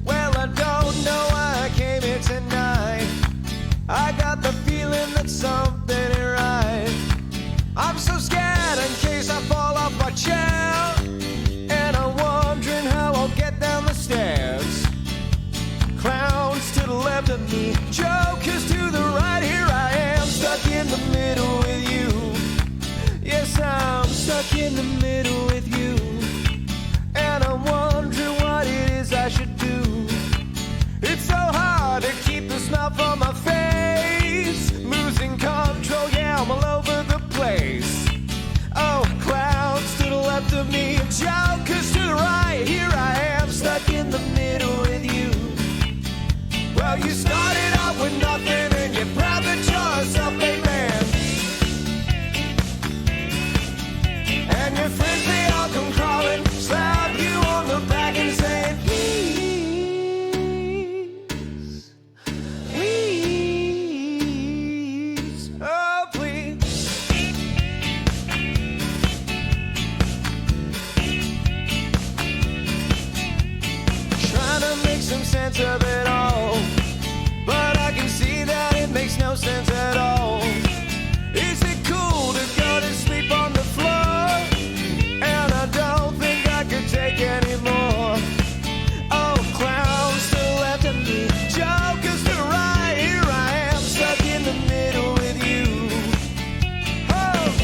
Well, I don't know why I came here tonight. I got the feeling that something ain't right. I'm so scared in case I fall off my chair, and I'm wondering how I'll get down the stairs. Clowns to the left of me, jokers to the right. Here I am, stuck in the middle with you. Yes, I'm stuck in the middle with you, and I'm wondering what it is I should do. It's so hard to keep the smile from my face. Losing control, yeah, I'm all over the place. Oh, clowns to the left of me, jokers to the right. Here I am, stuck in the middle with you. Well, you started out with nothing, and you're proud that you're a self-made man. And your friends, they all come crawling, slap you on the back and saying, please, please, oh please. Trying to make some sense of it all, but I can see that it makes no sense at all. Is it cool to go to sleep on the floor? And I don't think I could take anymore. Oh, clowns to the left of me, jokers to the right. Here I am, stuck in the middle with you. Oh.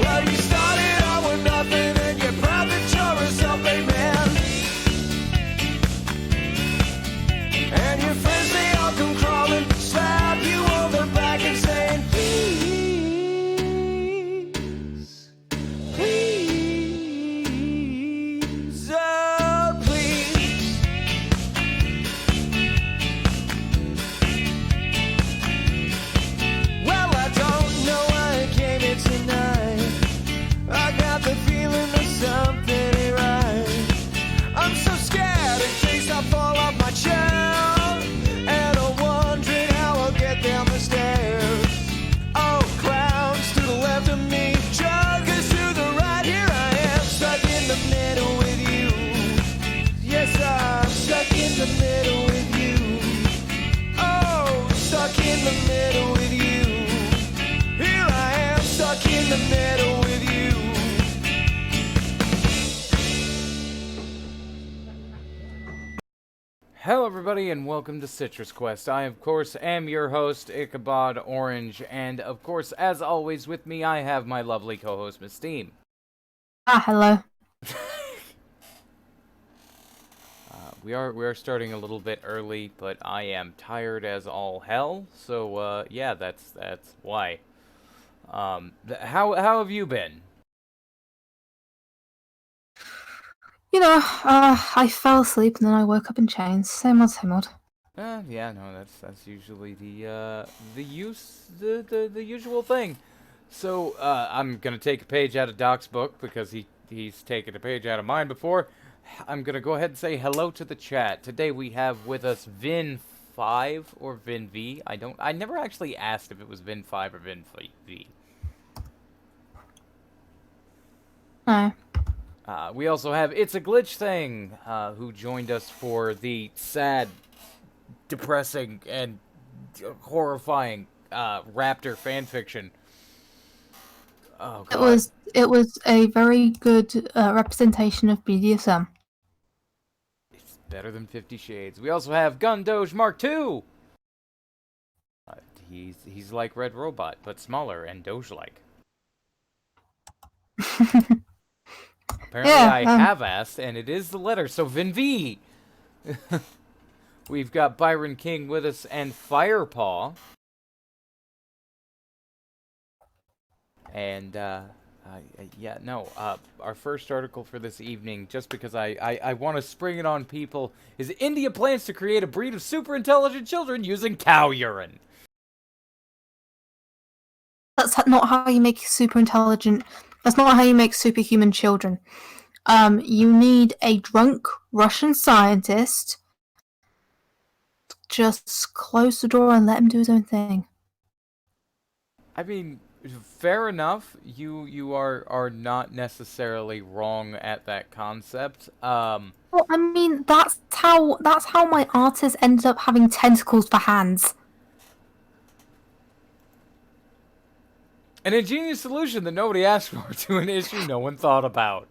Well, you started out with nothing, and you're proud that you're a self-made man. And your friends, they all come crawling, slap you on the back and saying, please, please, oh please. Well, I don't know why I came here tonight. I got the feeling that something ain't right. I'm so scared in case I fall off my chair, and I'm wondering how I'll get down the stairs. Oh, clowns to the left of me, joggers to the right. Here I am, stuck in the middle with you. Yes, I'm stuck in the middle with you. Oh, stuck in the middle with you. Here I am, stuck in the middle with you. Hello everybody and welcome to Citrus Quest. I of course am your host, Ichabod Orange, and of course, as always, with me I have my lovely co-host, Miss Steam. Hello. We are starting a little bit early, but I am tired as all hell, so yeah, that's why. How have you been? I fell asleep and then I woke up in chains. Same old, same old. Yeah, no, that's usually the usual thing. So, I'm gonna take a page out of Doc's book because he's taken a page out of mine before. I'm gonna go ahead and say hello to the chat. Today we have with us Vin5 or VinV. I never actually asked if it was Vin5 or VinV. No. We also have It's a Glitch Thing, who joined us for the sad, depressing, and horrifying Raptor fanfiction. Oh, God. It was a very good representation of BDSM. It's better than 50 Shades. We also have Gun Doge Mark II. He's like Red Robot, but smaller and Doge-like. Apparently, Yeah, I have asked, and it is the letter, so VinV. We've got Byron King with us and Firepaw. And yeah, no. Our first article for this evening, just because I want to spring it on people, is India plans to create a breed of super intelligent children using cow urine. That's not how you make super intelligent. That's not how you make superhuman children. You need a drunk Russian scientist. Just close the door and let him do his own thing. I mean, fair enough. You are not necessarily wrong at that concept. Well, I mean, that's how my artist ended up having tentacles for hands. An ingenious solution that nobody asked for to an issue no one thought about.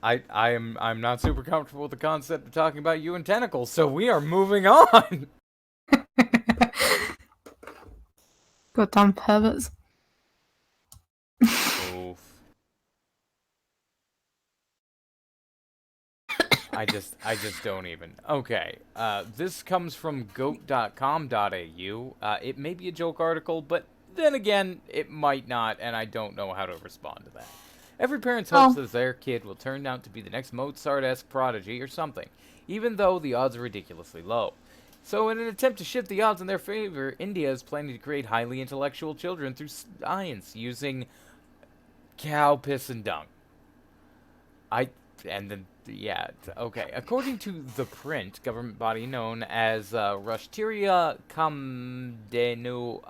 I'm not super comfortable with the concept of talking about you and tentacles, so we are moving on. Goddamn perverts. Oof. I just don't even. Okay, this comes from goat.com.au. It may be a joke article, but then again, it might not, and I don't know how to respond to that. Every parent hopes that their kid will turn out to be the next Mozart-esque prodigy or something, even though the odds are ridiculously low. So in an attempt to shift the odds in their favor, India is planning to create highly intellectual children through science using cow piss and dung. Yeah, okay. According to The Print, government body known as Rashtriya Kamdenu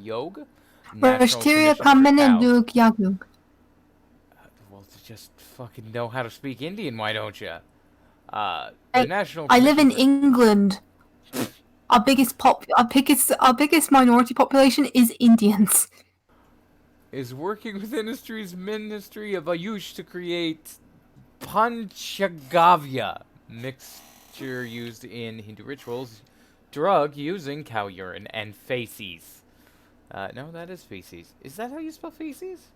Yog. Rashtriya Kamdenu Yog. Well, just fucking know how to speak Indian, why don't you? I live in England. Our biggest minority population is Indians. Is working with industry's Ministry of Ayush to create Panchagavya, mixture used in Hindu rituals, drug using cow urine and feces. No, that is feces. Is that how you spell feces?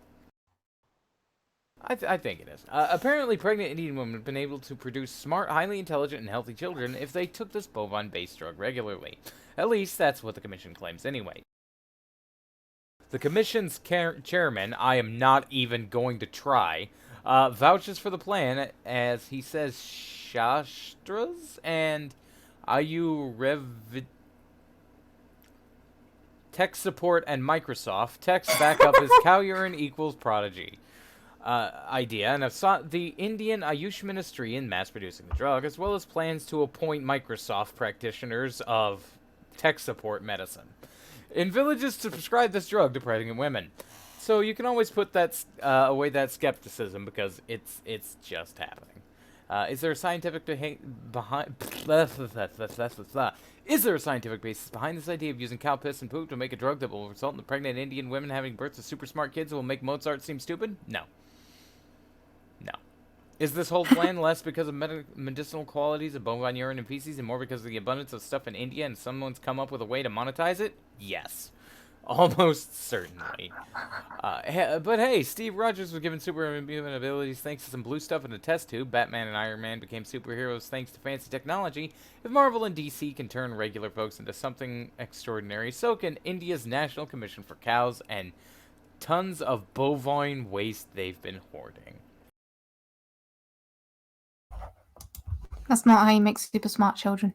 I think it is. Apparently, pregnant Indian women have been able to produce smart, highly intelligent, and healthy children if they took this bovine-based drug regularly. At least, that's what the commission claims anyway. The commission's chairman, I am not even going to try, vouches for the plan, as he says Shastras and Ayurveda tech support and Microsoft text back up his cow urine equals prodigy idea, and have sought the Indian Ayush Ministry in mass producing the drug, as well as plans to appoint Microsoft practitioners of tech support medicine in villages to prescribe this drug to pregnant women. So you can always put that away that skepticism, because it's just happening. Is there a scientific behind? Is there a scientific basis behind this idea of using cow piss and poop to make a drug that will result in the pregnant Indian women having births of super smart kids who will make Mozart seem stupid? No. No. Is this whole plan less because of medicinal qualities of bovine urine and feces, and more because of the abundance of stuff in India and someone's come up with a way to monetize it? Yes. Almost certainly. But hey, Steve Rogers was given superhuman abilities thanks to some blue stuff in a test tube. Batman and Iron Man became superheroes thanks to fancy technology. If Marvel and DC can turn regular folks into something extraordinary, so can India's National Commission for Cows and tons of bovine waste they've been hoarding. That's not how you make super smart children.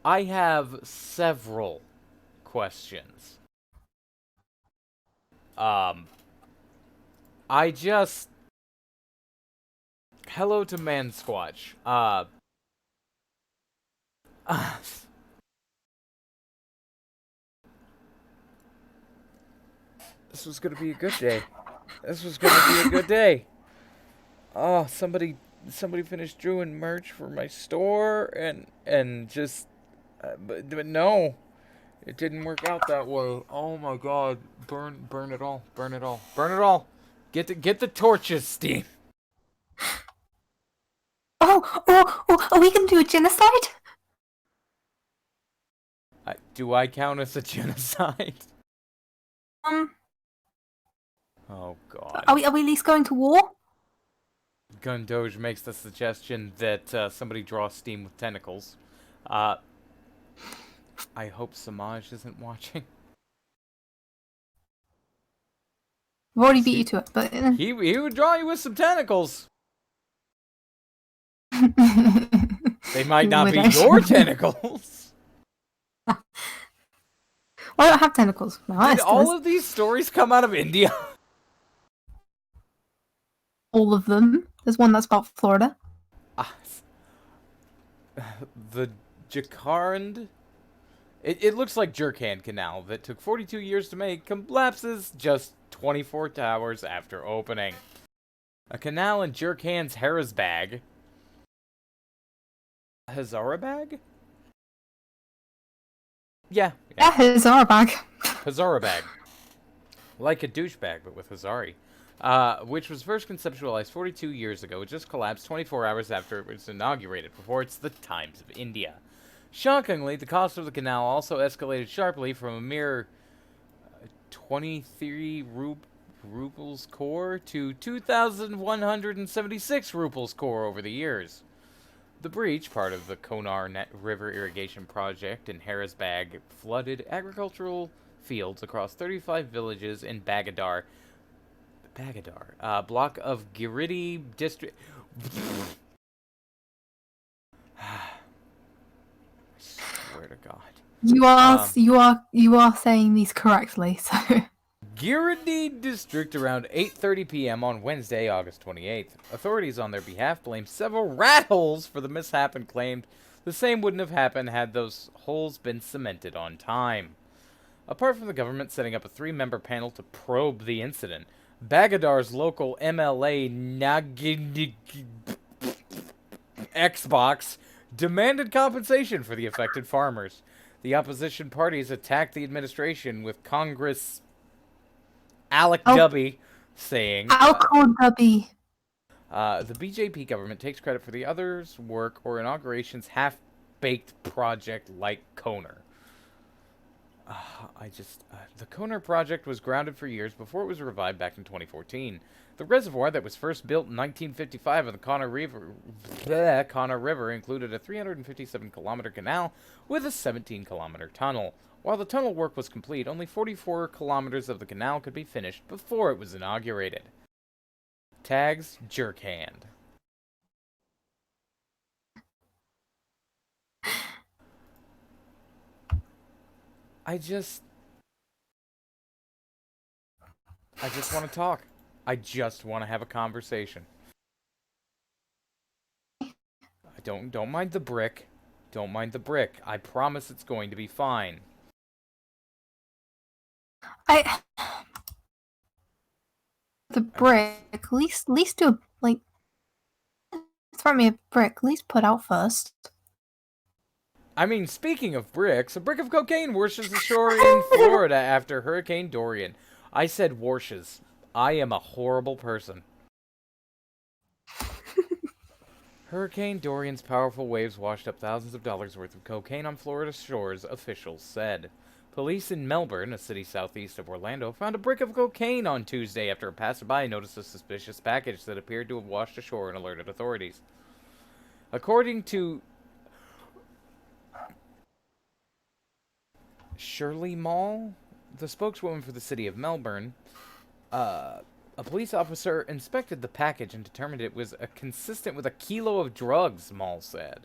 I have several questions. Hello to Mansquatch. This was gonna be a good day. This was gonna be a good day. Oh, somebody finished drawing merch for my store, and just, but no. It didn't work out that way. Oh my god. Burn it all. Burn it all. Burn it all. Get the torches, Steve. Oh, are we gonna do a genocide? Do I count as a genocide? Oh god. Are we at least going to war? Gundoge makes the suggestion that somebody draw steam with tentacles. I hope Samaj isn't watching. I've already beat See? you to it, but He would draw you with some tentacles. They might not be your tentacles. Well, I don't have tentacles. No, Did all of these stories come out of India? all of them. There's one that's about Florida. The Jacarand? It looks like Jharkhand Canal that took 42 years to make collapses just 24 hours after opening. A canal in Jharkhand's Harrisbag. Hazarabag? Yeah. Yeah, it's our bag. Hazarabag. Like a douchebag, but with Hazari. Which was first conceptualized 42 years ago. It just collapsed 24 hours after it was inaugurated, before it's the Times of India. Shockingly, the cost of the canal also escalated sharply from a mere 23 rubles core to 2,176 rubles core over the years. The breach, part of the Konar River irrigation project in Harrisbag, flooded agricultural fields across 35 villages in Bagadar, block of Giridi district. I swear to God. You are saying these correctly, so. Giridi district around 8:30 p.m. on Wednesday, August 28th. Authorities on their behalf blamed several rat holes for the mishap and claimed the same wouldn't have happened had those holes been cemented on time. Apart from the government setting up a 3-member panel to probe the incident, Bagadar's local MLA Xbox demanded compensation for the affected farmers. The opposition parties attacked the administration, with Congress Alec Dubby saying Dubby. the BJP government takes credit for the others' work or inauguration's half-baked project like Konar. The Konar project was grounded for years before it was revived back in 2014. The reservoir that was first built in 1955 on the Konar River included a 357-kilometer canal with a 17-kilometer tunnel. While the tunnel work was complete, only 44 kilometers of the canal could be finished before it was inaugurated. Tags Jharkhand. I just want to talk. I just want to have a conversation. Don't mind the brick. Don't mind the brick. I promise it's going to be fine. The brick. At least do like. Throw me a brick. At least put out first. I mean, speaking of bricks, a brick of cocaine washes ashore in Florida after Hurricane Dorian. I said washes. I am a horrible person. Hurricane Dorian's powerful waves washed up thousands of dollars worth of cocaine on Florida shores, officials said. Police in Melbourne, a city southeast of Orlando, found a brick of cocaine on Tuesday after a passerby noticed a suspicious package that appeared to have washed ashore and alerted authorities. According to Shirley Mall, the spokeswoman for the city of Melbourne, a police officer inspected the package and determined it was consistent with a kilo of drugs, Mall said.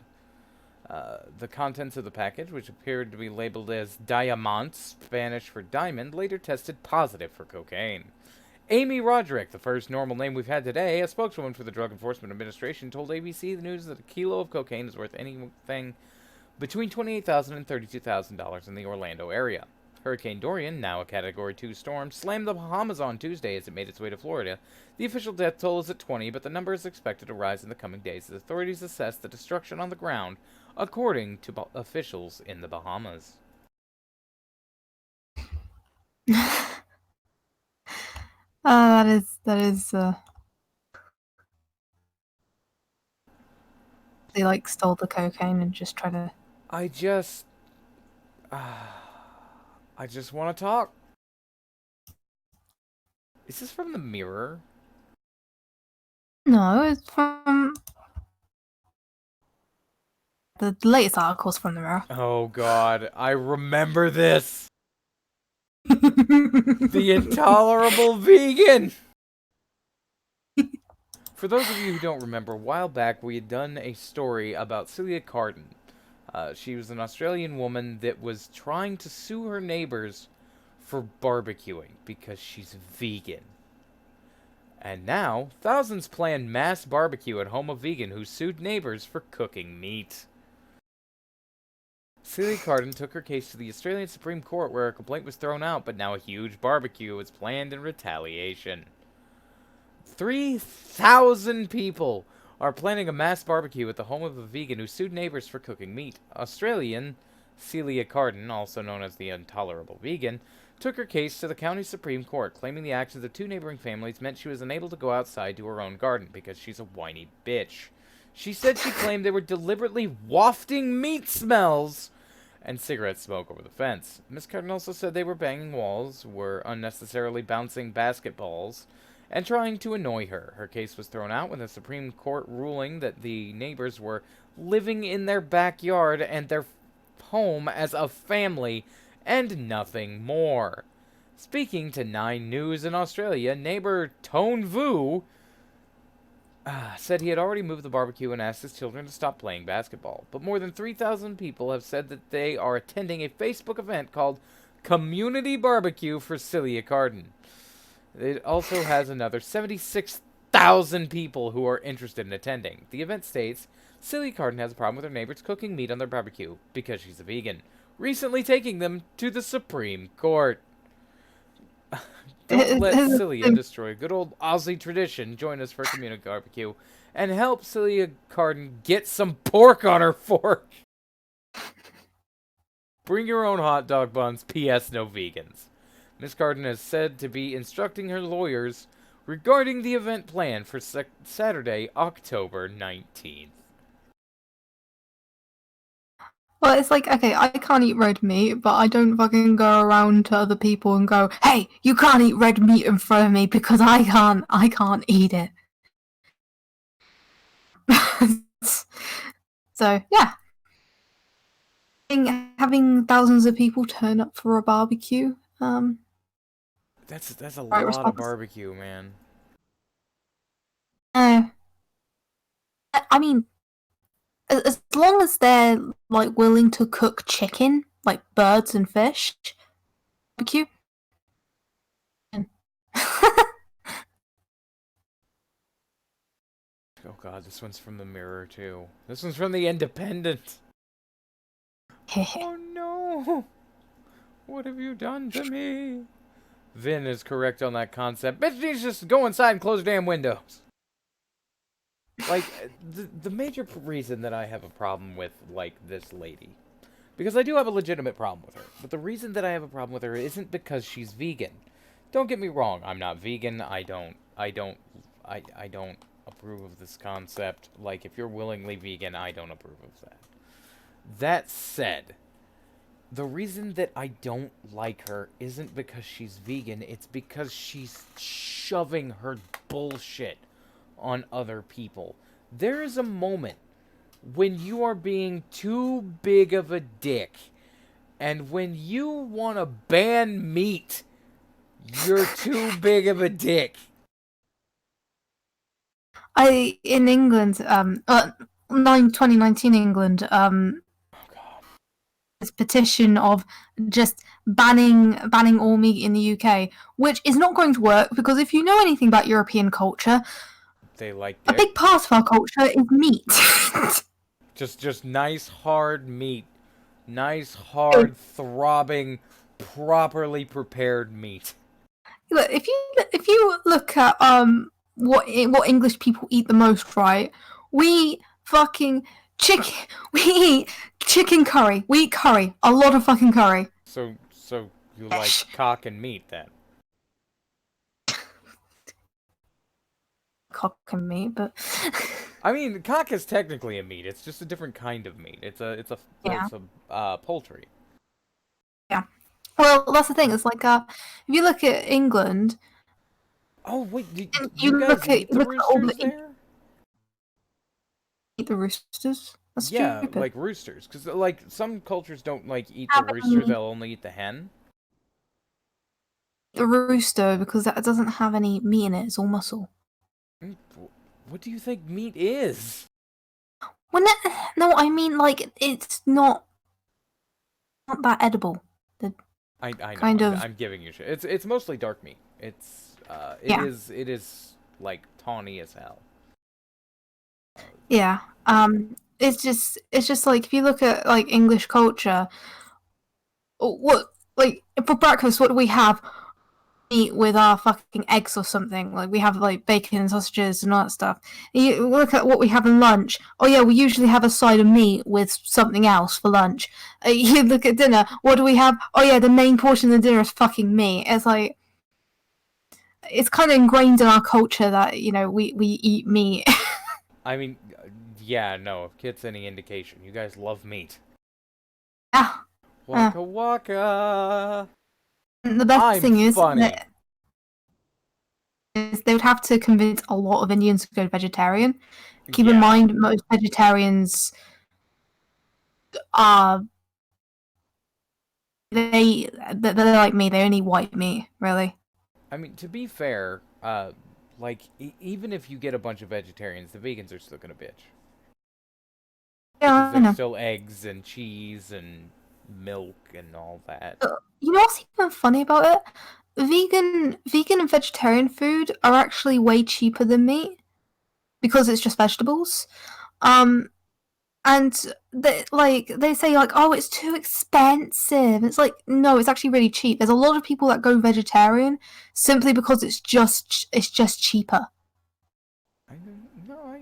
The contents of the package, which appeared to be labeled as diamant, Spanish for diamond, later tested positive for cocaine. Amy Roderick, the first normal name we've had today, a spokeswoman for the Drug Enforcement Administration, told ABC the News that a kilo of cocaine is worth anything between $28,000 and $32,000 in the Orlando area. Hurricane Dorian, now a Category 2 storm, slammed the Bahamas on Tuesday as it made its way to Florida. The official death toll is at 20, but the number is expected to rise in the coming days as authorities assess the destruction on the ground, according to officials in the Bahamas. That is. They like stole the cocaine and just try to. I just want to talk. Is this from the Mirror? No, it's from the latest articles from the Mirror. Oh god, I remember this. The intolerable vegan. For those of you who don't remember, a while back we had done a story about Celia Carden. She was an Australian woman that was trying to sue her neighbors for barbecuing because she's vegan. And now, thousands plan mass barbecue at home of vegan who sued neighbors for cooking meat. Celia Carden took her case to the Australian Supreme Court where a complaint was thrown out, but now a huge barbecue is planned in retaliation. 3,000 people are planning a mass barbecue at the home of a vegan who sued neighbors for cooking meat. Australian Celia Carden, also known as the intolerable vegan, took her case to the county Supreme Court, claiming the actions of two neighboring families meant she was unable to go outside to her own garden because she's a whiny bitch. She said she claimed they were deliberately wafting meat smells and cigarette smoke over the fence. Ms. Carden also said they were banging walls, were unnecessarily bouncing basketballs, and trying to annoy her. Her case was thrown out with the Supreme Court ruling that the neighbors were living in their backyard and their home as a family and nothing more. Speaking to 9 News in Australia, neighbor Tone Vu said he had already moved the barbecue and asked his children to stop playing basketball. But more than 3,000 people have said that they are attending a Facebook event called Community Barbecue for Celia Carden. It also has another 76,000 people who are interested in attending. The event states, Celia Carden has a problem with her neighbors cooking meat on their barbecue because she's a vegan, recently taking them to the Supreme Court. Don't let Celia destroy good old Aussie tradition. Join us for a community barbecue and help Celia Carden get some pork on her fork. Bring your own hot dog buns. P.S. No vegans. Ms. Carden is said to be instructing her lawyers regarding the event plan for Saturday, October 19th. Well, it's like, okay, I can't eat red meat, but I don't fucking go around to other people and go, hey, you can't eat red meat in front of me because I can't eat it. So, yeah. Having thousands of people turn up for a barbecue, That's a right lot response. of barbecue, man. I mean, as long as they're like willing to cook chicken, like birds and fish, barbecue. Oh god, this one's from the Mirror too. This one's from the Independent. Oh no! What have you done to me? Vin is correct on that concept. Bitch needs to just go inside and close the damn windows. Like, the major reason that I have a problem with, like, this lady, because I do have a legitimate problem with her, but the reason that I have a problem with her isn't because she's vegan. Don't get me wrong, I'm not vegan, I don't approve of this concept. Like, if you're willingly vegan, I don't approve of that. That said, the reason that I don't like her isn't because she's vegan, it's because she's shoving her bullshit on other people. There is a moment when you are being too big of a dick, and when you want to ban meat, you're too big of a dick. In England, 2019 England, this petition of just banning all meat in the UK, which is not going to work because if you know anything about European culture, They like a big part of our culture is meat. just nice hard meat, nice hard throbbing, properly prepared meat. Look, if you look at what English people eat the most, right? We fucking we eat chicken curry. We eat curry. A lot of fucking curry. So you like cock and meat then? Cock and meat, but I mean, cock is technically a meat. It's just a different kind of meat. It's a poultry. Yeah. Well, that's the thing. It's like if you look at England. Oh wait, You guys look at eat the all roosters the there? eat the roosters. That's Yeah, stupid. like roosters, because like some cultures don't like eat the rooster; they'll only eat the hen. The rooster because that doesn't have any meat in it. It's all muscle. What do you think meat is? Well, no, I mean like it's not that edible. The I know. kind of I'm giving you shit. It's mostly dark meat. yeah, It is like tawny as hell. yeah. It's just like if you look at like English culture, what like for breakfast, what do we have? Meat with our fucking eggs or something. Like we have like bacon and sausages and all that stuff. You look at what we have in lunch. Oh yeah, we usually have a side of meat with something else for lunch. You look at dinner. What do we have? Oh yeah, the main portion of the dinner is fucking meat. It's like it's kind of ingrained in our culture that we eat meat. I mean, yeah, no. If it's any indication, you guys love meat. Yeah. Waka waka. And the best I'm thing is funny. that they would have to convince a lot of Indians to go vegetarian. Keep in Yeah. mind, most vegetarians are they're like me. They only eat white meat, really. I mean, to be fair, like even if you get a bunch of vegetarians, the vegans are still gonna bitch Yeah, because I there's know. still eggs and cheese and milk and all that. You know what's even funny about it? Vegan and vegetarian food are actually way cheaper than meat because it's just vegetables. Um, and they say like, oh, it's too expensive. It's like no, it's actually really cheap. There's a lot of people that go vegetarian simply because it's just cheaper.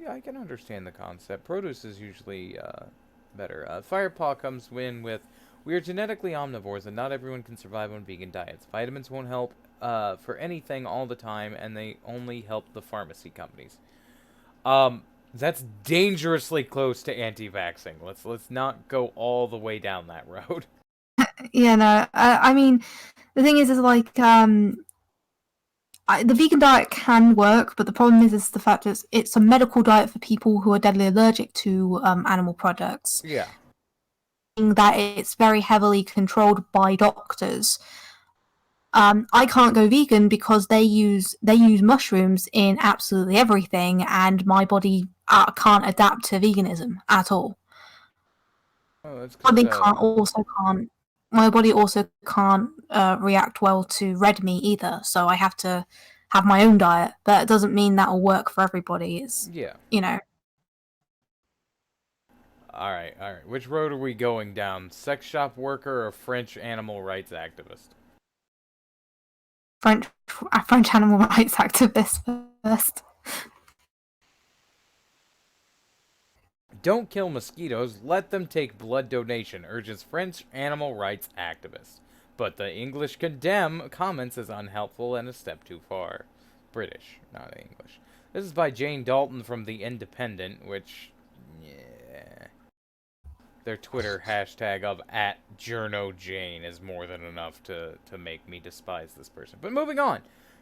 I can understand the concept. Produce is usually better. Firepaw comes in with, we are genetically omnivores and not everyone can survive on vegan diets. Vitamins won't help for anything all the time, and they only help the pharmacy companies. That's dangerously close to anti-vaxxing. Let's not go all the way down that road. Yeah, no, I mean, the thing is like the vegan diet can work, but the problem is the fact that it's a medical diet for people who are deadly allergic to animal products. Yeah. That it's very heavily controlled by doctors. I can't go vegan because they use mushrooms in absolutely everything, and my body can't adapt to veganism at all. Oh, that's My because body can't. My body also can't react well to red meat either, so I have to have my own diet. But it doesn't mean that'll work for everybody. It's yeah. you know All right. Which road are we going down? Sex shop worker or French animal rights activist? French animal rights activist first. Don't kill mosquitoes, let them take blood donation, urges French animal rights activist. But the English condemn comments as unhelpful and a step too far. British, not English. This is by Jane Dalton from The Independent, which, yeah. Their Twitter hashtag of @JournoJane is more than enough to make me despise this person. But moving on.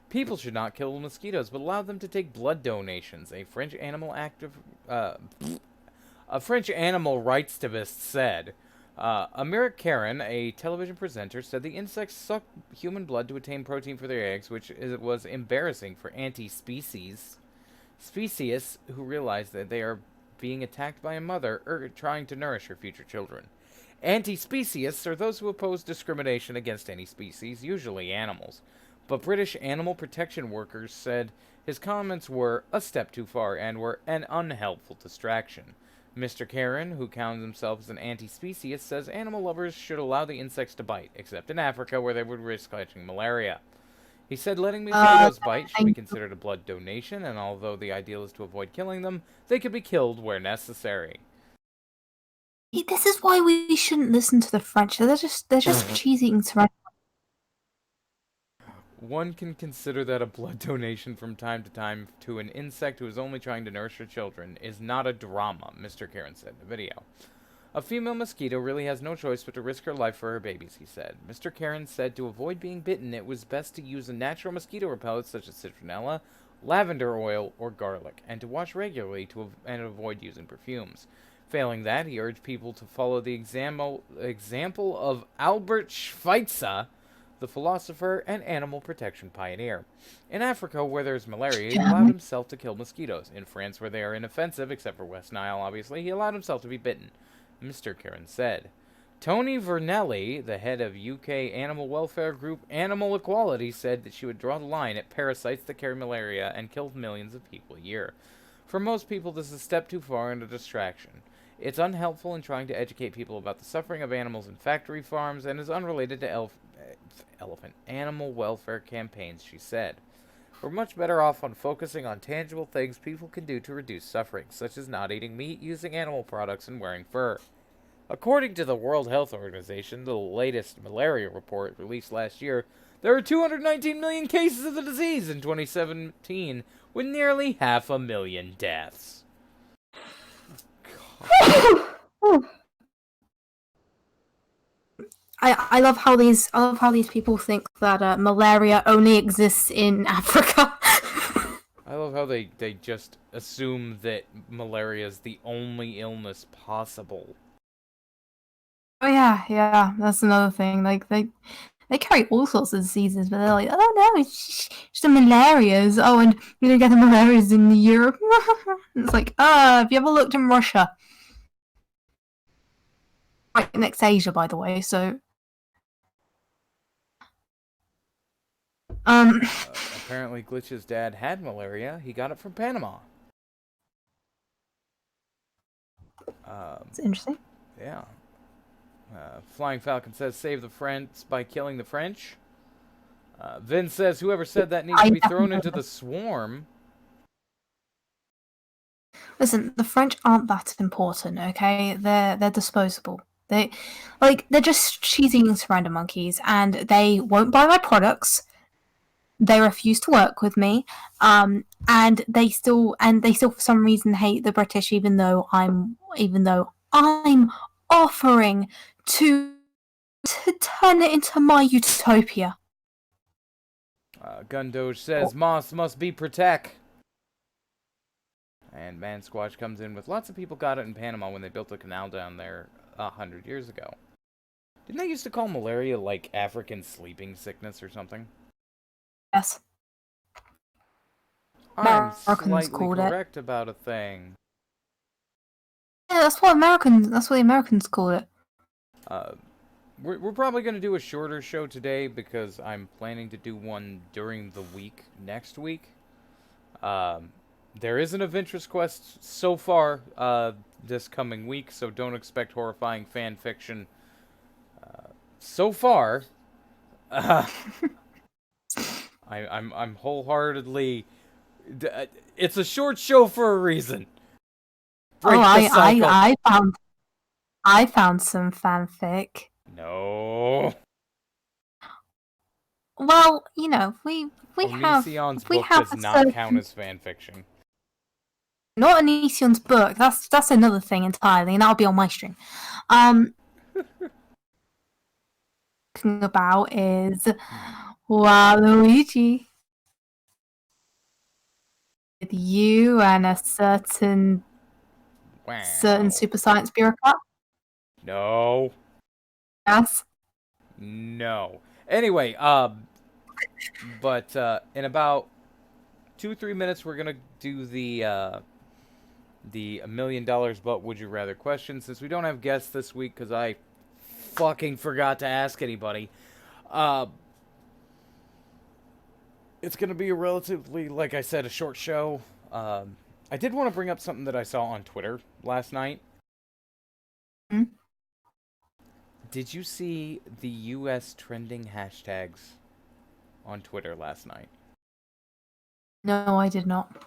People should not kill mosquitoes, but allow them to take blood donations. A French animal rights activist said. Amira Karen, a television presenter, said the insects suck human blood to attain protein for their eggs, which was embarrassing for anti-speciesists who realize that they are being attacked by a mother trying to nourish her future children. Anti-speciesists are those who oppose discrimination against any species, usually animals. But British animal protection workers said his comments were a step too far and were an unhelpful distraction. Mr. Karen, who counts himself as an anti-speciesist, says animal lovers should allow the insects to bite, except in Africa where they would risk catching malaria. He said letting mosquitoes bite should be considered a blood donation, and although the ideal is to avoid killing them, they could be killed where necessary. This is why we shouldn't listen to the French. They're just cheese-eating tarantulas. One can consider that a blood donation from time to time to an insect who is only trying to nourish her children is not a drama, Mr. Karen said in the video. A female mosquito really has no choice but to risk her life for her babies, he said. Mr. Karen said to avoid being bitten, it was best to use a natural mosquito repellent such as citronella, lavender oil, or garlic, and to wash regularly and avoid using perfumes. Failing that, he urged people to follow the example of Albert Schweitzer, the philosopher and animal protection pioneer. In Africa, where there's malaria, he allowed himself to kill mosquitoes. In France, where they are inoffensive, except for West Nile, obviously, he allowed himself to be bitten. Mr. Karen said. Tony Vernelli, the head of UK animal welfare group Animal Equality, said that she would draw the line at parasites that carry malaria and kill millions of people a year. For most people, this is a step too far and a distraction. It's unhelpful in trying to educate people about the suffering of animals in factory farms and is unrelated to animal welfare campaigns, she said. We're much better off on focusing on tangible things people can do to reduce suffering, such as not eating meat, using animal products, and wearing fur. According to the World Health Organization, the latest malaria report released last year, there are 219 million cases of the disease in 2017, with nearly 500,000 deaths. I love how these people think that malaria only exists in Africa. I love how they just assume that malaria is the only illness possible. Oh yeah, that's another thing. Like they carry all sorts of diseases, but they're like, oh no, it's just the malarias. Oh, and you don't get the malarias in Europe. It's like, have you ever looked in Russia? Right next to Asia, by the way. So, apparently, Glitch's dad had malaria. He got it from Panama. it's interesting. Yeah. Flying Falcon says, save the French by killing the French. Vin says, whoever said that needs to be thrown into the swarm. Listen, the French aren't that important, okay? They're disposable. They're just cheating random monkeys, and they won't buy my products. They refuse to work with me, and they still for some reason hate the British, even though I'm offering to turn it into my utopia. Gundoge says, Moss must be Protect. And Man Squatch comes in with lots of people got it in Panama when they built a canal down there 100 years ago. Didn't they used to call malaria like African sleeping sickness or something? Yes. I'm Americans slightly called it. correct about a thing. Yeah, that's what the Americans call it. We're probably going to do a shorter show today because I'm planning to do one during the week next week. There is an Adventurous Quest so far this coming week, so don't expect horrifying fan fiction so far. I'm wholeheartedly. It's a short show for a reason. Break the cycle. I found some fanfic. No. Well, you know, we Onision's we book have does a not count as fan fiction. Not Onision's book. That's another thing entirely, and that'll be on my stream. Talking about is Waluigi. With you and a certain super science bureaucrat. No. Yes. No. Anyway, but in about 2-3 minutes, we're gonna do the $1 million but would you rather question. Since we don't have guests this week because I fucking forgot to ask anybody, it's gonna be a relatively, like I said, a short show. I did want to bring up something that I saw on Twitter last night. Hmm? Did you see the U.S. trending hashtags on Twitter last night? No, I did not.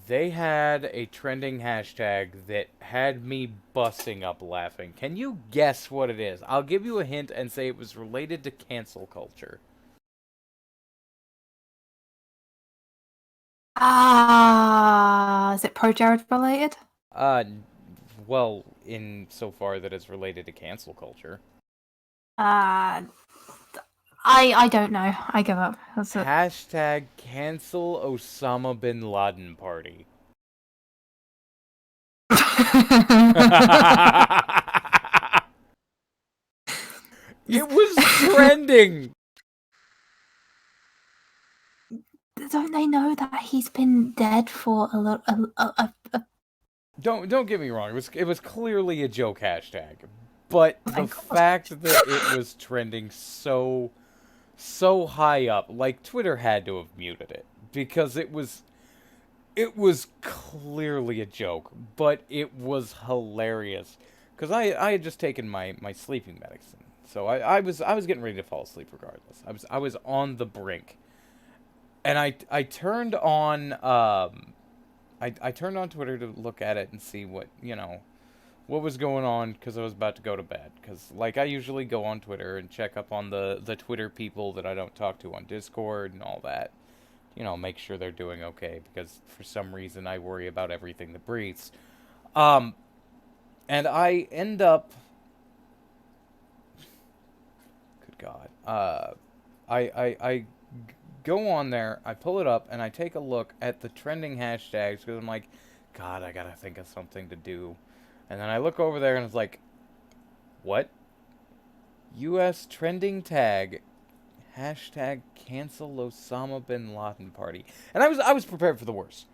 They had a trending hashtag that had me busting up laughing. Can you guess what it is? I'll give you a hint and say it was related to cancel culture. Is it Pro Jared related? Well, in so far that it's related to cancel culture. I don't know. I give up. That's it. Hashtag cancel Osama bin Laden party. It was trending. Don't they know that he's been dead for a lot? Don't get me wrong. It was clearly a joke hashtag, but the God. fact that it was trending so high up, like Twitter had to have muted it because it was clearly a joke, but it was hilarious because I had just taken my sleeping medicine, so I was getting ready to fall asleep regardless. I was on the brink, and I turned on I turned on Twitter to look at it and see what what was going on because I was about to go to bed. Because like I usually go on Twitter and check up on the Twitter people that I don't talk to on Discord and all that. Make sure they're doing okay because for some reason I worry about everything that breathes. And I end up, good God, I go on there, I pull it up, and I take a look at the trending hashtags because I'm like, God, I gotta think of something to do. And then I look over there and it's like, what? U.S. trending tag hashtag cancel Osama bin Laden party. And I was prepared for the worst.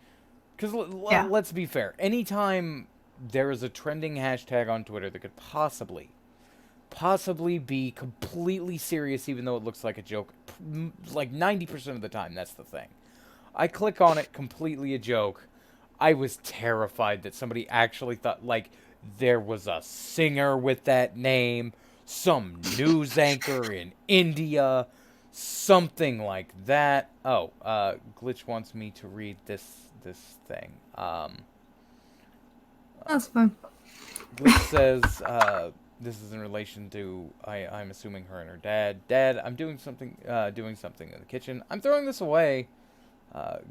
Because Yeah. let's be fair. Anytime there is a trending hashtag on Twitter that could possibly be completely serious, even though it looks like a joke, like 90% of the time, that's the thing. I click on it, completely a joke. I was terrified that somebody actually thought, like, there was a singer with that name, some news anchor in India, something like that. Oh, Glitch wants me to read this thing. That's fine. Glitch says, this is in relation to, I'm assuming her and her dad. Dad, I'm doing something in the kitchen. I'm throwing this away.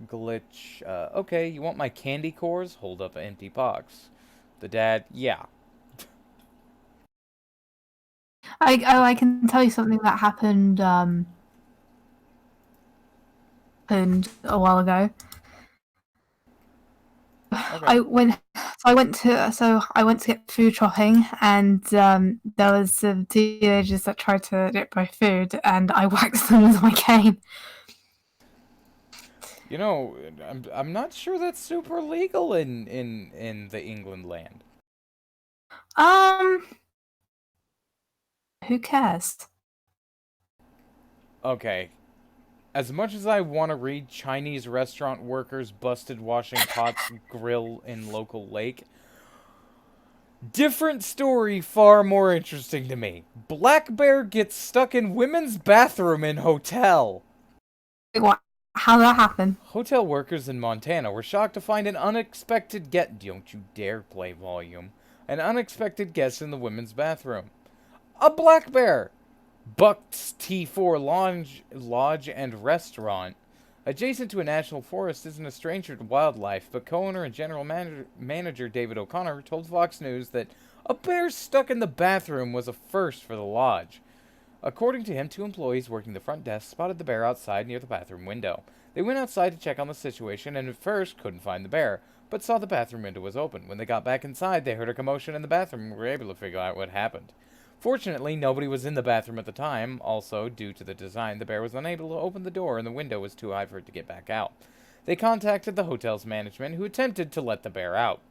Glitch, okay, you want my candy cores? Hold up an empty box. The dad, yeah. I can tell you something that happened a while ago. Okay. I went to get food shopping, and there was some teenagers that tried to nip my food, and I whacked them with my cane. I'm not sure that's super legal in the England land. Who cares? Okay. As much as I want to read Chinese restaurant workers busted washing pots grill in local lake, different story, far more interesting to me. Black bear gets stuck in women's bathroom in hotel. Wait, what? How did that happen? Hotel workers in Montana were shocked to find an unexpected don't you dare play volume. An unexpected guest in the women's bathroom. A black bear! Buck's T4 Lodge and Restaurant, adjacent to a national forest, isn't a stranger to wildlife, but co-owner and general manager David O'Connor told Fox News that a bear stuck in the bathroom was a first for the lodge. According to him, 2 employees working the front desk spotted the bear outside near the bathroom window. They went outside to check on the situation and at first couldn't find the bear, but saw the bathroom window was open. When they got back inside, they heard a commotion in the bathroom and were able to figure out what happened. Fortunately, nobody was in the bathroom at the time. Also, due to the design, the bear was unable to open the door and the window was too high for it to get back out. They contacted the hotel's management, who attempted to let the bear out.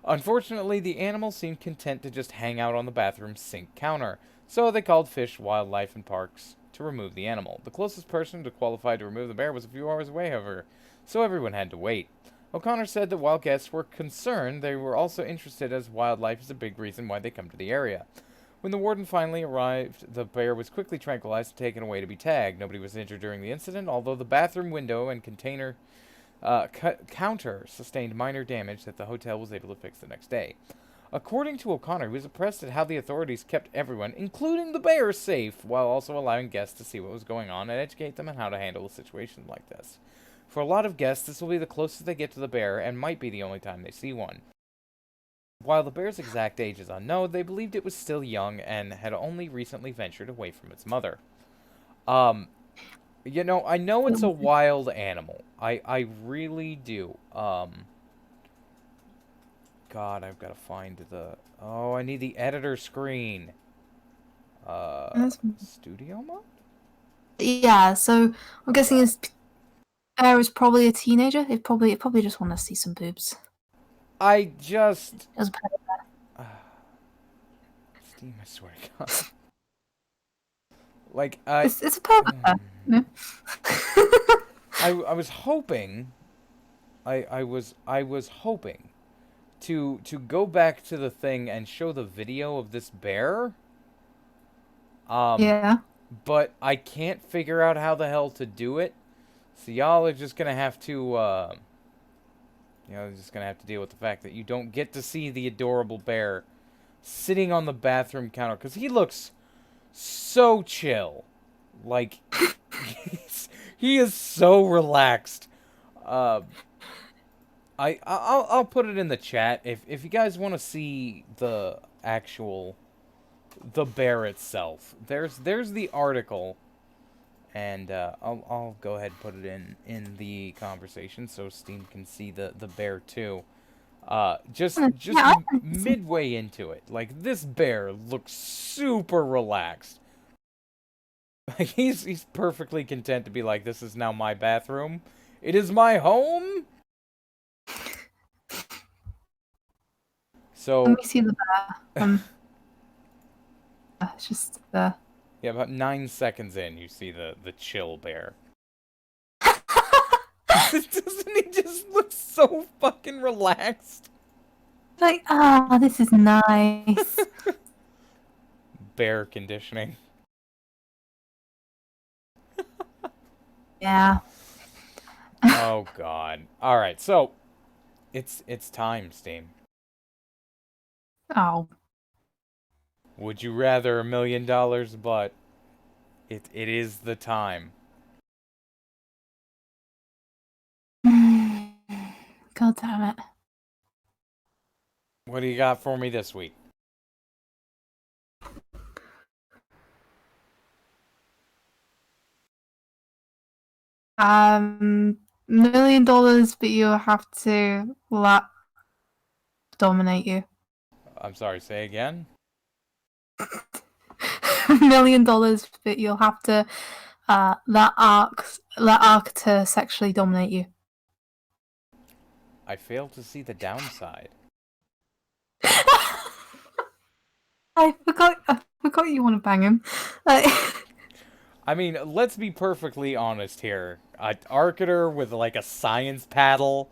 Unfortunately, the animal seemed content to just hang out on the bathroom sink counter, so they called Fish, Wildlife, and Parks to remove the animal. The closest person to qualify to remove the bear was a few hours away, however, so everyone had to wait. O'Connor said that while guests were concerned, they were also interested as wildlife is a big reason why they come to the area. When the warden finally arrived, the bear was quickly tranquilized and taken away to be tagged. Nobody was injured during the incident, although the bathroom window and container counter sustained minor damage that the hotel was able to fix the next day. According to O'Connor, he was impressed at how the authorities kept everyone, including the bear, safe, while also allowing guests to see what was going on and educate them on how to handle a situation like this. For a lot of guests, this will be the closest they get to the bear and might be the only time they see one. While the bear's exact age is unknown, they believed it was still young and had only recently ventured away from its mother. I know it's a wild animal. I really do. God, I've got to find the... Oh, I need the editor screen. Studio mode? Yeah, so I'm guessing his bear is probably a teenager. It probably just want to see some boobs. I just... It was better. Steam, I swear to God. Like, It's a perfect bear. No? I was hoping... I was hoping to go back to the thing and show the video of this bear. Yeah. But I can't figure out how the hell to do it. So y'all are just gonna have to, just gonna have to deal with the fact that you don't get to see the adorable bear sitting on the bathroom counter, because he looks so chill. Like, he is so relaxed. I'll put it in the chat if you guys want to see the bear itself. There's the article, and I'll go ahead and put it in the conversation so Steam can see the bear too. Just midway into it, like, this bear looks super relaxed. Like, he's perfectly content to be like, this is now my bathroom. It is my home. So Let me see the bear. It's just yeah, about 9 seconds in, you see the chill bear. Doesn't he just look so fucking relaxed? like, this is nice. Bear conditioning. Yeah. Oh God. All right, so it's time, Steam. Oh. Would you rather $1 million, but it is the time. God damn it. What do you got for me this week? $1 million, but you have to let dominate you. I'm sorry, say again? $1 million, but you'll have to let Arcta sexually dominate you. I fail to see the downside. I forgot you want to bang him. I mean, let's be perfectly honest here. Arcater with like a science paddle.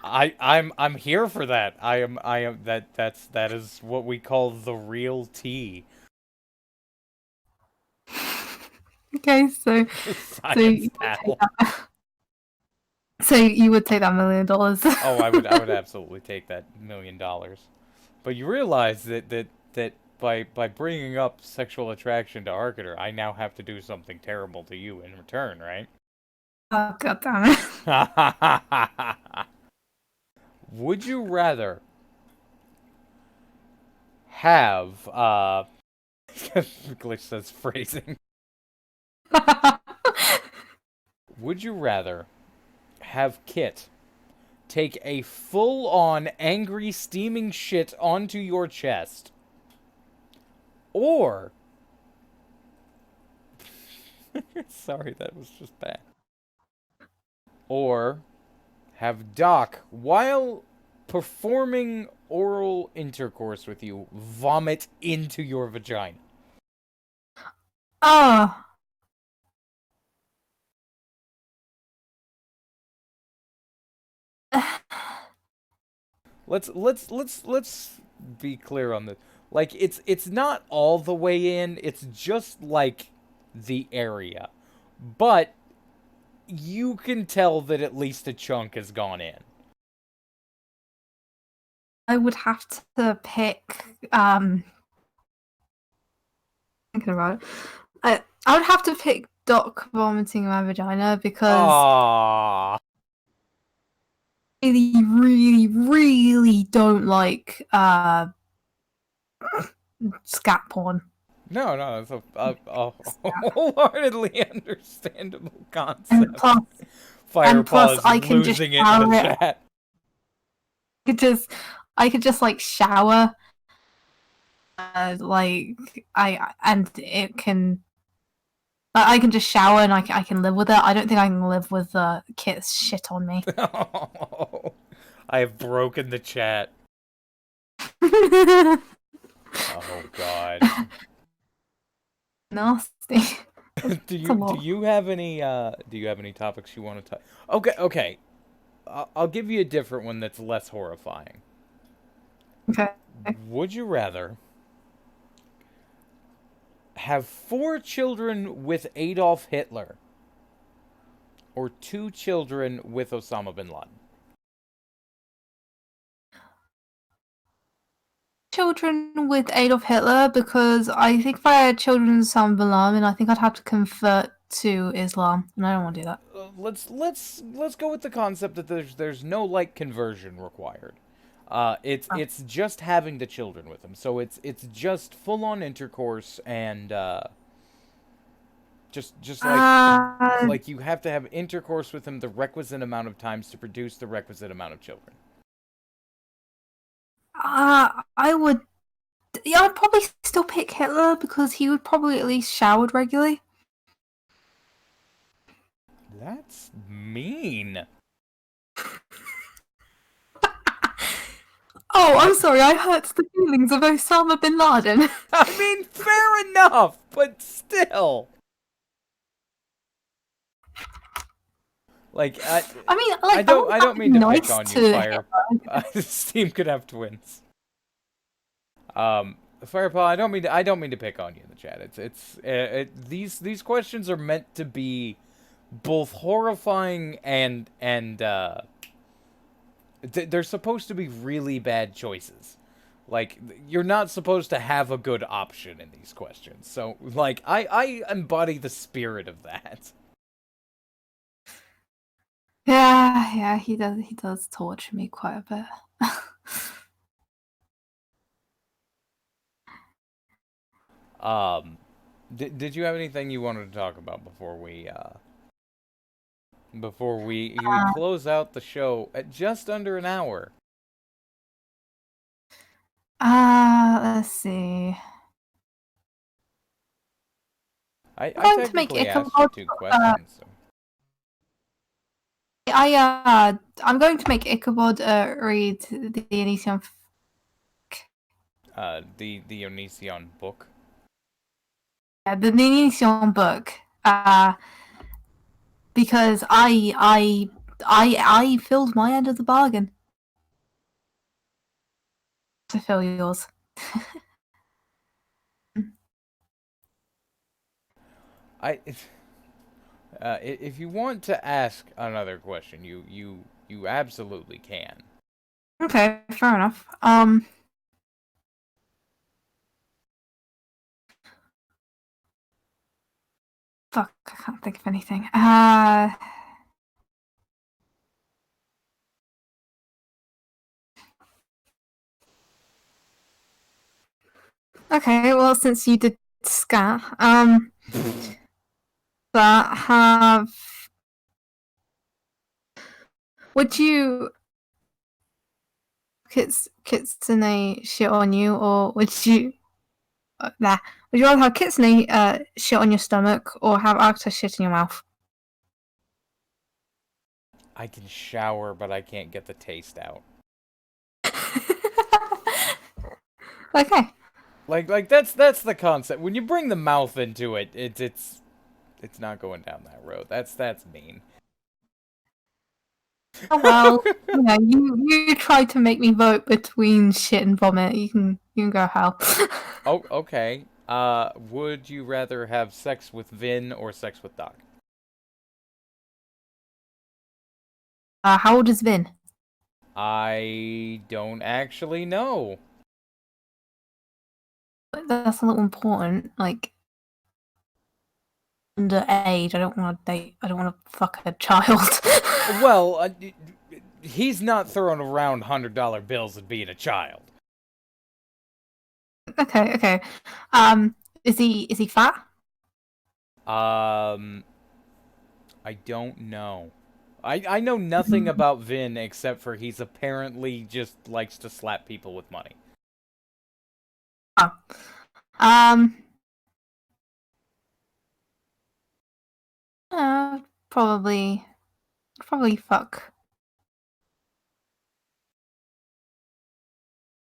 I'm here for that. That is what we call the real tea. Okay, so Science paddle. So you would take that $1 million? Oh, I would absolutely take that $1 million. But you realize that by bringing up sexual attraction to Arcater, I now have to do something terrible to you in return, right? Oh, God damn it. Would you rather have Glitch says phrasing. Would you rather have Kit take a full-on angry steaming shit onto your chest, or sorry, that was just bad, or have Doc, while performing oral intercourse with you, vomit into your vagina? Oh. Let's be clear on this. Like, it's not all the way in, it's just like the area. But you can tell that at least a chunk has gone in. I would have to pick thinking about it. I would have to pick Doc vomiting in my vagina because Aww. I really, really don't like scat porn. No, it's a wholeheartedly understandable concept. And plus Firepaw is I can just losing it in the chat. I could just like shower, like and it can. I can just shower and I can live with it. I don't think I can live with Kit's shit on me. I have broken the chat. Oh god. Nasty. do you have any topics you want to talk? Okay. I'll give you a different one that's less horrifying. Okay. Would you rather have 4 children with Adolf Hitler or 2 children with Osama bin Laden? Children with Adolf Hitler, because I think if I had children with Osama bin Laden, I think I'd have to convert to Islam, and I don't want to do that. Let's go with the concept that there's no like conversion required. It's just having the children with him, so it's just full on intercourse and just like you have to have intercourse with him the requisite amount of times to produce the requisite amount of children. I would. Yeah, I'd probably still pick Hitler because he would probably at least showered regularly. That's mean. Oh, I'm sorry, I hurt the feelings of Osama bin Laden. I mean, fair enough, but still. Like, I mean, like, I don't mean to nice pick on to you, Fire. This team could have twins. Firepaw, I don't mean to pick on you in the chat. These questions are meant to be both horrifying and they're supposed to be really bad choices. Like, you're not supposed to have a good option in these questions. So, like, I embody the spirit of that. Yeah, he does torture me quite a bit. Did you have anything you wanted to talk about before we close out the show at just under an hour? Let's see. I I'm going to make technically asked you Ichabod, 2 questions. So. I'm going to make Ichabod read the Onision. The Onision book. Yeah, the Onision book. Because I filled my end of the bargain. To fill yours. If you want to ask another question, you absolutely can. Okay, fair enough. Fuck, I can't think of anything. Okay, well, since you did scat, that have. Would you Kitsune shit on you, or would you? Would you rather have Kitsune shit on your stomach, or have Arcta shit in your mouth? I can shower, but I can't get the taste out. Okay. Like that's the concept. When you bring the mouth into it, it's not going down that road. That's mean. Oh well, you tried to make me vote between shit and vomit. You can go hell. Oh, okay. Would you rather have sex with Vin or sex with Doc? How old is Vin? I don't actually know. That's a little important. Like, underage. I don't want to date. I don't want to fuck a child. Well, he's not throwing around $100 bills and being a child. Okay. Is he fat? I don't know. I know nothing about Vin except for he's apparently just likes to slap people with money. Oh. Um. Probably fuck.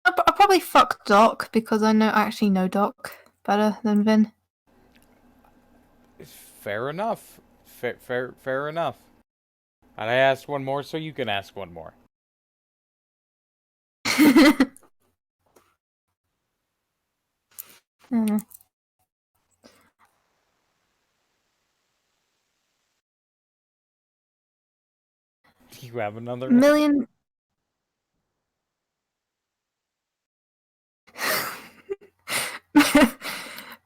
I'll probably fuck Doc because I actually know Doc better than Vin. Fair enough. Fair enough. And I asked one more, so you can ask one more. Hmm. Do you have another one? Million. $1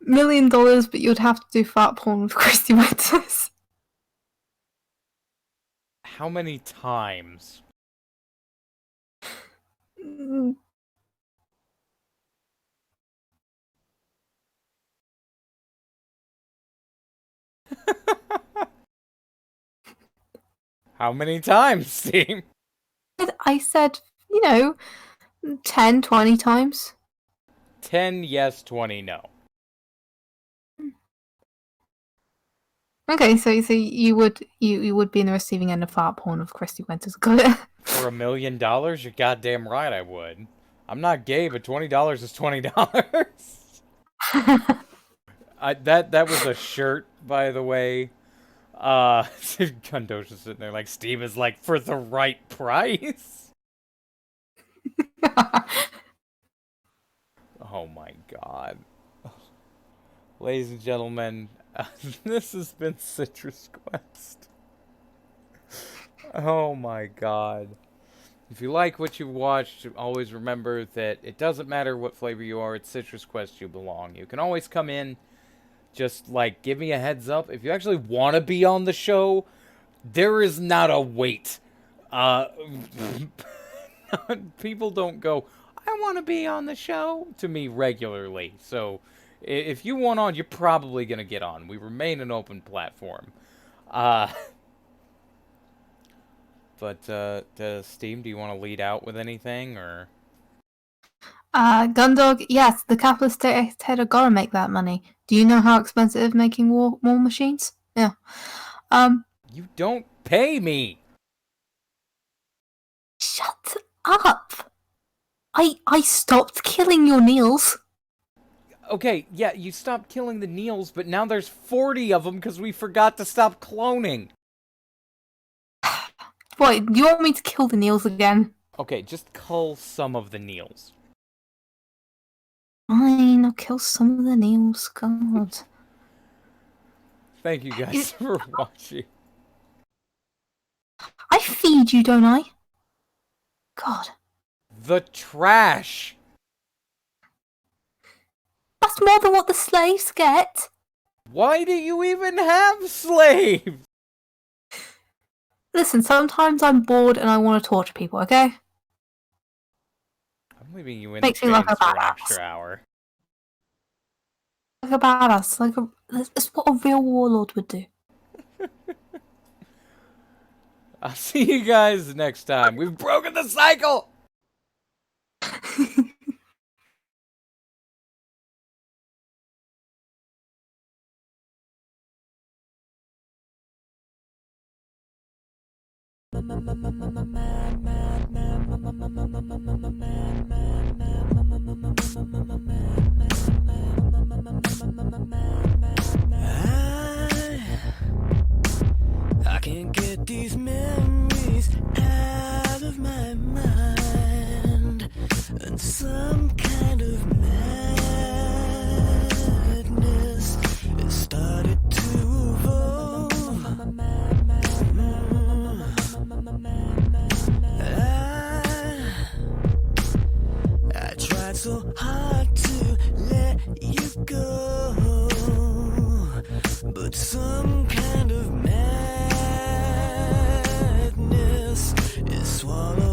million, but you'd have to do fart porn with Christy Winters. How many times? How many times, Steve? I said, 10, 20 times. 10 yes, 20 no. Okay, so you would be in the receiving end of fart porn of Christy Winters. Got it. For $1 million? You're goddamn right I would. I'm not gay, but $20 is $20. That was a shirt, by the way. Gundosha's sitting there like, Steve is like, for the right price? Oh my god. Ladies and gentlemen, this has been Citrus Quest. Oh my god. If you like what you watched, always remember that it doesn't matter what flavor you are, it's Citrus Quest you belong. You can always come in, just like give me a heads up. If you actually want to be on the show, there is not a wait. People don't go, I want to be on the show to me regularly. So if you want on, you're probably going to get on. We remain an open platform. But Steam, do you want to lead out with anything, or? Gundog, yes, the capitalist dictator gotta make that money. Do you know how expensive it is making war machines? Yeah. You don't pay me! Shut up! I stopped killing your Neils. Okay, yeah, you stopped killing the Neils, but now there's 40 of them because we forgot to stop cloning. What, do you want me to kill the Neils again? Okay, just cull some of the Neils. Fine, I'll kill some of the Neils, God. Thank you guys for watching. I feed you, don't I? God. The trash! That's more than what the slaves get. Why do you even have slaves? Listen, sometimes I'm bored and I want to torture people, okay? I'm leaving you in Makes the me like chains a for an badass. extra hour. Like a badass. That's what a real warlord would do. I'll see you guys next time. We've broken the cycle! I can't get these memories out of my mind, and some kind of madness it started to evolve. I tried so hard to let you go, but some kind of madness is swallowed